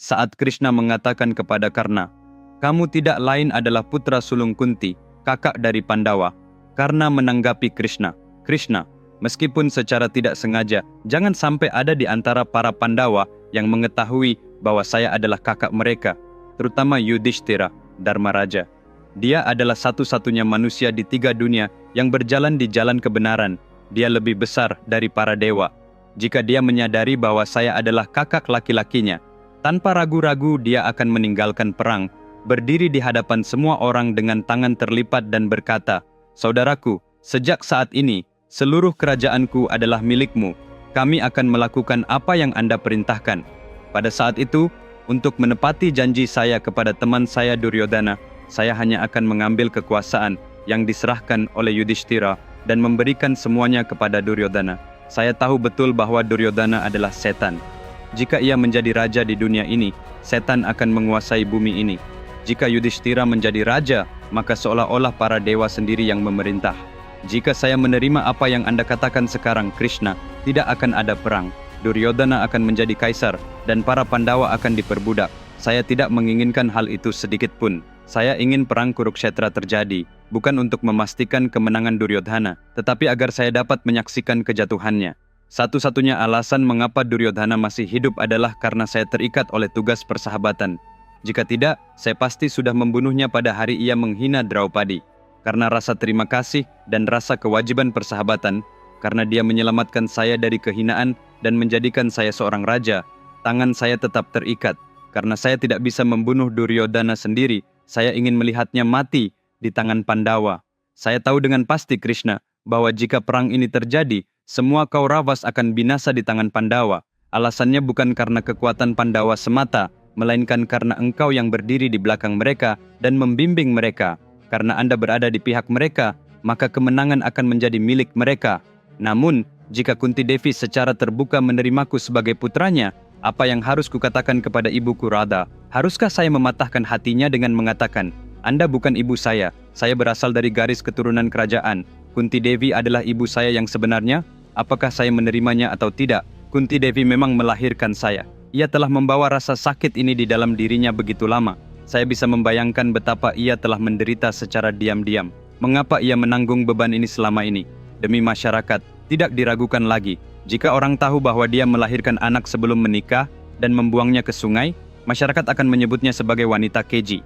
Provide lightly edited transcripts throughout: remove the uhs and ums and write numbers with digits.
saat Krishna mengatakan kepada Karna, "Kamu tidak lain adalah putra sulung Kunti, kakak dari Pandawa." Karna menanggapi Krishna, "Krishna, meskipun secara tidak sengaja, jangan sampai ada di antara para Pandawa yang mengetahui bahwa saya adalah kakak mereka, terutama Yudhishthira, Dharma Raja. Dia adalah satu-satunya manusia di 3 dunia yang berjalan di jalan kebenaran. Dia lebih besar dari para dewa. Jika dia menyadari bahwa saya adalah kakak laki-lakinya, tanpa ragu-ragu dia akan meninggalkan perang, berdiri di hadapan semua orang dengan tangan terlipat dan berkata, 'Saudaraku, sejak saat ini, seluruh kerajaanku adalah milikmu. Kami akan melakukan apa yang Anda perintahkan.' Pada saat itu, untuk menepati janji saya kepada teman saya Duryodhana, saya hanya akan mengambil kekuasaan yang diserahkan oleh Yudhishthira dan memberikan semuanya kepada Duryodhana. Saya tahu betul bahwa Duryodhana adalah setan. Jika ia menjadi raja di dunia ini, setan akan menguasai bumi ini. Jika Yudhishthira menjadi raja, maka seolah-olah para dewa sendiri yang memerintah. Jika saya menerima apa yang Anda katakan sekarang, Krishna, tidak akan ada perang. Duryodhana akan menjadi kaisar dan para Pandawa akan diperbudak. Saya tidak menginginkan hal itu sedikit pun. Saya ingin perang Kurukshetra terjadi, bukan untuk memastikan kemenangan Duryodhana, tetapi agar saya dapat menyaksikan kejatuhannya. Satu-satunya alasan mengapa Duryodhana masih hidup adalah karena saya terikat oleh tugas persahabatan. Jika tidak, saya pasti sudah membunuhnya pada hari ia menghina Draupadi. Karena rasa terima kasih dan rasa kewajiban persahabatan, karena dia menyelamatkan saya dari kehinaan dan menjadikan saya seorang raja, tangan saya tetap terikat. Karena saya tidak bisa membunuh Duryodhana sendiri, saya ingin melihatnya mati di tangan Pandawa. Saya tahu dengan pasti, Krishna, bahwa jika perang ini terjadi, semua Kauravas akan binasa di tangan Pandawa. Alasannya bukan karena kekuatan Pandawa semata, melainkan karena engkau yang berdiri di belakang mereka dan membimbing mereka. Karena Anda berada di pihak mereka, maka kemenangan akan menjadi milik mereka. Namun, jika Kunti Devi secara terbuka menerimaku sebagai putranya, apa yang harus kukatakan kepada ibuku Radha? Haruskah saya mematahkan hatinya dengan mengatakan, Anda bukan ibu saya berasal dari garis keturunan kerajaan. Kunti Devi adalah ibu saya yang sebenarnya? Apakah saya menerimanya atau tidak? Kunti Devi memang melahirkan saya. Ia telah membawa rasa sakit ini di dalam dirinya begitu lama. Saya bisa membayangkan betapa ia telah menderita secara diam-diam. Mengapa ia menanggung beban ini selama ini? Demi masyarakat, tidak diragukan lagi. Jika orang tahu bahwa dia melahirkan anak sebelum menikah dan membuangnya ke sungai, masyarakat akan menyebutnya sebagai wanita keji.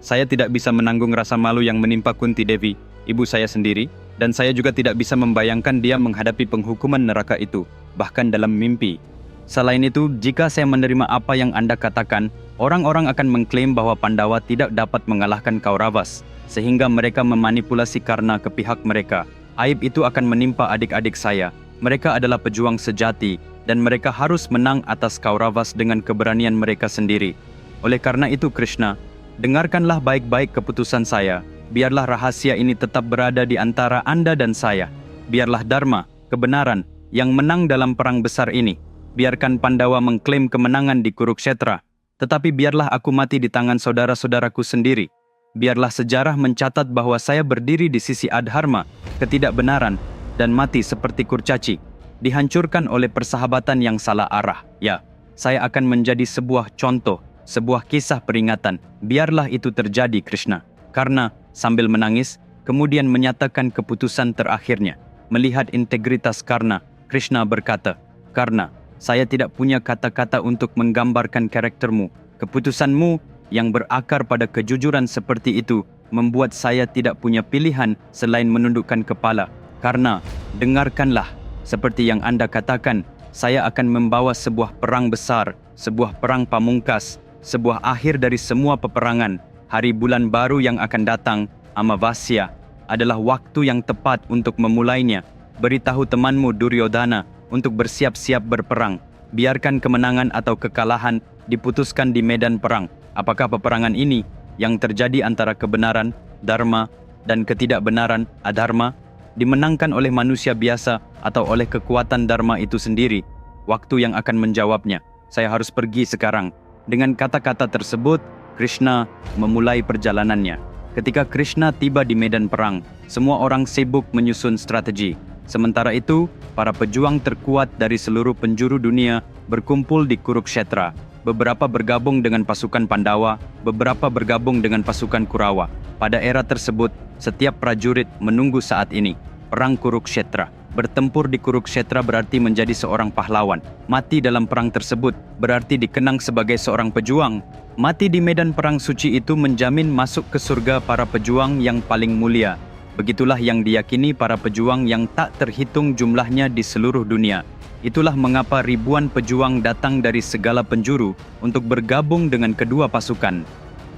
Saya tidak bisa menanggung rasa malu yang menimpa Kunti Devi, ibu saya sendiri, dan saya juga tidak bisa membayangkan dia menghadapi penghukuman neraka itu, bahkan dalam mimpi. Selain itu, jika saya menerima apa yang Anda katakan, orang-orang akan mengklaim bahwa Pandawa tidak dapat mengalahkan Kauravas, sehingga mereka memanipulasi Karna ke pihak mereka. Aib itu akan menimpa adik-adik saya. Mereka adalah pejuang sejati, dan mereka harus menang atas Kauravas dengan keberanian mereka sendiri. Oleh karena itu, Krishna, dengarkanlah baik-baik keputusan saya. Biarlah rahasia ini tetap berada di antara Anda dan saya. Biarlah Dharma, kebenaran, yang menang dalam perang besar ini. Biarkan Pandawa mengklaim kemenangan di Kurukshetra. Tetapi biarlah aku mati di tangan saudara-saudaraku sendiri. Biarlah sejarah mencatat bahwa saya berdiri di sisi adharma, ketidakbenaran, dan mati seperti kurcaci, dihancurkan oleh persahabatan yang salah arah. Ya, saya akan menjadi sebuah contoh, sebuah kisah peringatan. Biarlah itu terjadi, Krishna. Karena sambil menangis, kemudian menyatakan keputusan terakhirnya. Melihat integritas Karna, Krishna berkata, "Karna, saya tidak punya kata-kata untuk menggambarkan karaktermu. Keputusanmu yang berakar pada kejujuran seperti itu membuat saya tidak punya pilihan selain menundukkan kepala. Karena, dengarkanlah, seperti yang Anda katakan, saya akan membawa sebuah perang besar, sebuah perang pamungkas, sebuah akhir dari semua peperangan. Hari bulan baru yang akan datang, Amavasya, adalah waktu yang tepat untuk memulainya. Beritahu temanmu Duryodhana untuk bersiap-siap berperang. Biarkan kemenangan atau kekalahan diputuskan di medan perang. Apakah peperangan ini yang terjadi antara kebenaran, dharma, dan ketidakbenaran, adharma, dimenangkan oleh manusia biasa atau oleh kekuatan dharma itu sendiri? Waktu yang akan menjawabnya. Saya harus pergi sekarang." Dengan kata-kata tersebut, Krishna memulai perjalanannya. Ketika Krishna tiba di medan perang, semua orang sibuk menyusun strategi. Sementara itu, para pejuang terkuat dari seluruh penjuru dunia berkumpul di Kurukshetra. beberapa bergabung dengan pasukan Pandawa, beberapa bergabung dengan pasukan Kurawa. Pada era tersebut, setiap prajurit menunggu saat ini, perang Kurukshetra. Bertempur di Kurukshetra berarti menjadi seorang pahlawan. Mati dalam perang tersebut berarti dikenang sebagai seorang pejuang. Mati di medan perang suci itu menjamin masuk ke surga para pejuang yang paling mulia. Begitulah yang diyakini para pejuang yang tak terhitung jumlahnya di seluruh dunia. Itulah mengapa ribuan pejuang datang dari segala penjuru untuk bergabung dengan kedua pasukan.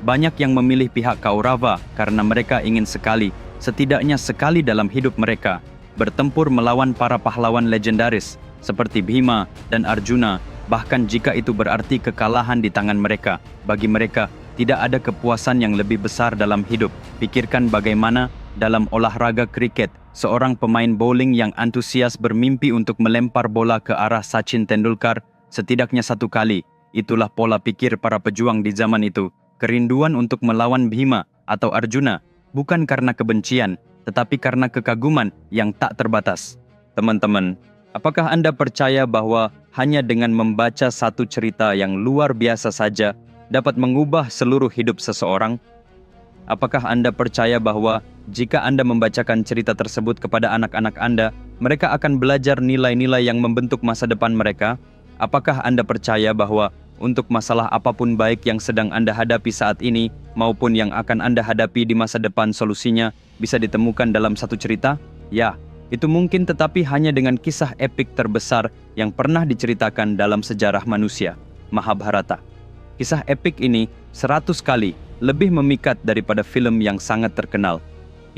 Banyak yang memilih pihak Kaurava karena mereka ingin setidaknya sekali dalam hidup mereka, bertempur melawan para pahlawan legendaris seperti Bhima dan Arjuna, bahkan jika itu berarti kekalahan di tangan mereka. Bagi mereka, tidak ada kepuasan yang lebih besar dalam hidup. Pikirkan bagaimana dalam olahraga kriket, seorang pemain bowling yang antusias bermimpi untuk melempar bola ke arah Sachin Tendulkar setidaknya satu kali. Itulah pola pikir para pejuang di zaman itu. Kerinduan untuk melawan Bhima atau Arjuna, bukan karena kebencian, tetapi karena kekaguman yang tak terbatas. Teman-teman, apakah Anda percaya bahwa hanya dengan membaca satu cerita yang luar biasa saja dapat mengubah seluruh hidup seseorang? Apakah Anda percaya bahwa jika Anda membacakan cerita tersebut kepada anak-anak Anda, mereka akan belajar nilai-nilai yang membentuk masa depan mereka? Apakah Anda percaya bahwa untuk masalah apapun baik yang sedang Anda hadapi saat ini maupun yang akan Anda hadapi di masa depan, solusinya bisa ditemukan dalam satu cerita? Ya, itu mungkin, tetapi hanya dengan kisah epik terbesar yang pernah diceritakan dalam sejarah manusia, Mahabharata. Kisah epik ini 100 kali lebih memikat daripada film yang sangat terkenal.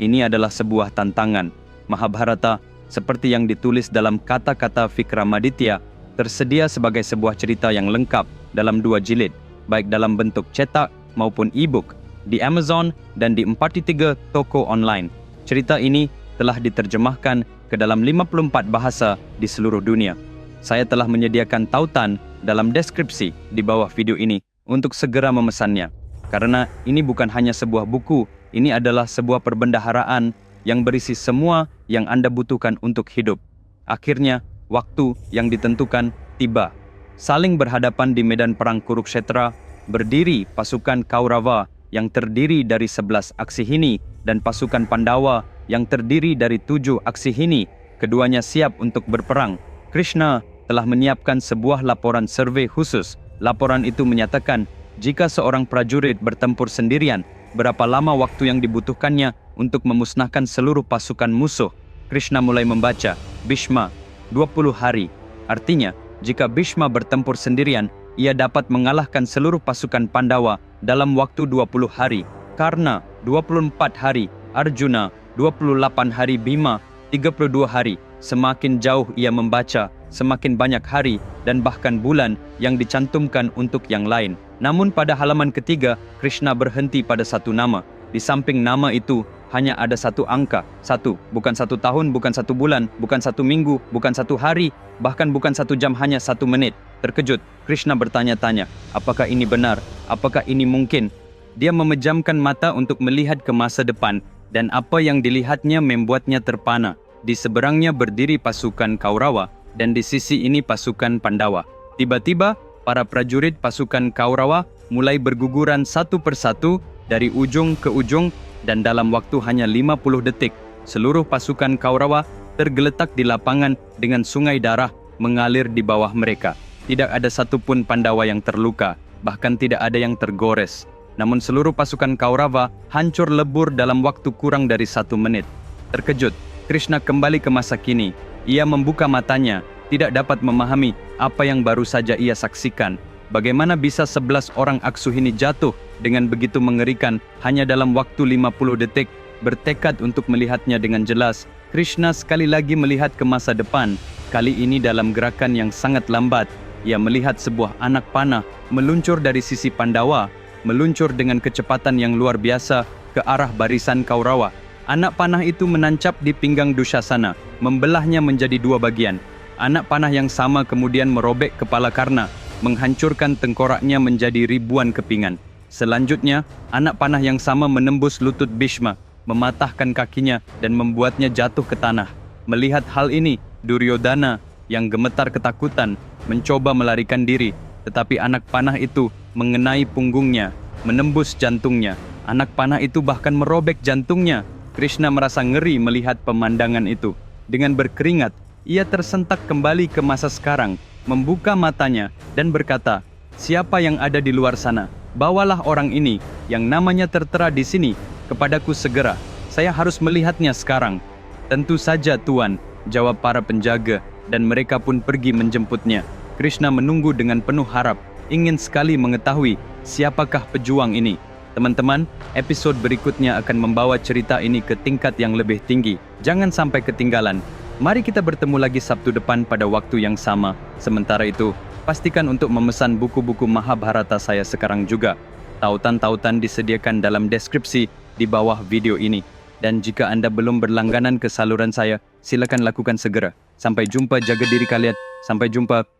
Ini adalah sebuah tantangan. Mahabharata, seperti yang ditulis dalam kata-kata Vikramaditya, tersedia sebagai sebuah cerita yang lengkap dalam 2 jilid, baik dalam bentuk cetak maupun e-book, di Amazon dan di 43 toko online. Cerita ini telah diterjemahkan ke dalam 54 bahasa di seluruh dunia. Saya telah menyediakan tautan dalam deskripsi di bawah video ini untuk segera memesannya. Karena ini bukan hanya sebuah buku, ini adalah sebuah perbendaharaan yang berisi semua yang Anda butuhkan untuk hidup. Akhirnya, waktu yang ditentukan tiba. Saling berhadapan di medan perang Kurukshetra, berdiri pasukan Kaurava yang terdiri dari 11 Aksihini dan pasukan Pandawa yang terdiri dari 7 Aksihini. Keduanya siap untuk berperang. Krishna telah menyiapkan sebuah laporan survei khusus. Laporan itu menyatakan, jika seorang prajurit bertempur sendirian, berapa lama waktu yang dibutuhkannya untuk memusnahkan seluruh pasukan musuh. Krishna mulai membaca, Bhishma, 20 hari. Artinya, jika Bhishma bertempur sendirian, ia dapat mengalahkan seluruh pasukan Pandawa dalam waktu 20 hari. Karena 24 hari Arjuna, 28 hari Bhima, 32 hari. Semakin jauh ia membaca, semakin banyak hari dan bahkan bulan yang dicantumkan untuk yang lain. Namun pada halaman ketiga, Krishna berhenti pada satu nama. Di samping nama itu, hanya ada satu angka, satu, bukan 1 tahun, bukan 1 bulan, bukan 1 minggu, bukan 1 hari, bahkan bukan 1 jam, hanya 1 menit. Terkejut, Krishna bertanya-tanya, apakah ini benar? Apakah ini mungkin? Dia memejamkan mata untuk melihat ke masa depan, dan apa yang dilihatnya membuatnya terpana. Di seberangnya berdiri pasukan Kaurawa, dan di sisi ini pasukan Pandawa. Tiba-tiba, para prajurit pasukan Kaurawa mulai berguguran satu persatu dari ujung ke ujung, dan dalam waktu hanya 50 detik, seluruh pasukan Kaurawa tergeletak di lapangan dengan sungai darah mengalir di bawah mereka. Tidak ada satupun Pandawa yang terluka, bahkan tidak ada yang tergores. Namun seluruh pasukan Kaurawa hancur lebur dalam waktu kurang dari 1 menit. Terkejut, Krishna kembali ke masa kini. Ia membuka matanya, tidak dapat memahami apa yang baru saja ia saksikan. Bagaimana bisa 11 orang Aksuhini jatuh dengan begitu mengerikan hanya dalam waktu 50 detik, bertekad untuk melihatnya dengan jelas. Krishna sekali lagi melihat ke masa depan, kali ini dalam gerakan yang sangat lambat. Ia melihat sebuah anak panah meluncur dari sisi Pandawa, meluncur dengan kecepatan yang luar biasa ke arah barisan Kaurawa. Anak panah itu menancap di pinggang Dushasana, membelahnya menjadi 2 bagian. Anak panah yang sama kemudian merobek kepala Karna, menghancurkan tengkoraknya menjadi ribuan kepingan. Selanjutnya, anak panah yang sama menembus lutut Bhishma, mematahkan kakinya dan membuatnya jatuh ke tanah. Melihat hal ini, Duryodhana yang gemetar ketakutan mencoba melarikan diri, Tetapi anak panah itu mengenai punggungnya, menembus jantungnya. Anak panah itu bahkan merobek jantungnya. Krishna merasa ngeri melihat pemandangan itu. Dengan berkeringat, ia tersentak kembali ke masa sekarang, membuka matanya dan berkata, "Siapa yang ada di luar sana? Bawalah orang ini yang namanya tertera di sini kepadaku segera. Saya harus melihatnya sekarang." "Tentu saja, Tuan," jawab para penjaga, dan mereka pun pergi menjemputnya. Krishna menunggu dengan penuh harap, ingin sekali mengetahui siapakah pejuang ini. Teman-teman, episode berikutnya akan membawa cerita ini ke tingkat yang lebih tinggi. Jangan sampai ketinggalan. Mari kita bertemu lagi Sabtu depan pada waktu yang sama. Sementara itu, pastikan untuk memesan buku-buku Mahabharata saya sekarang juga. Tautan-tautan disediakan dalam deskripsi di bawah video ini. Dan jika Anda belum berlangganan ke saluran saya, silakan lakukan segera. Sampai jumpa, jaga diri kalian. Sampai jumpa.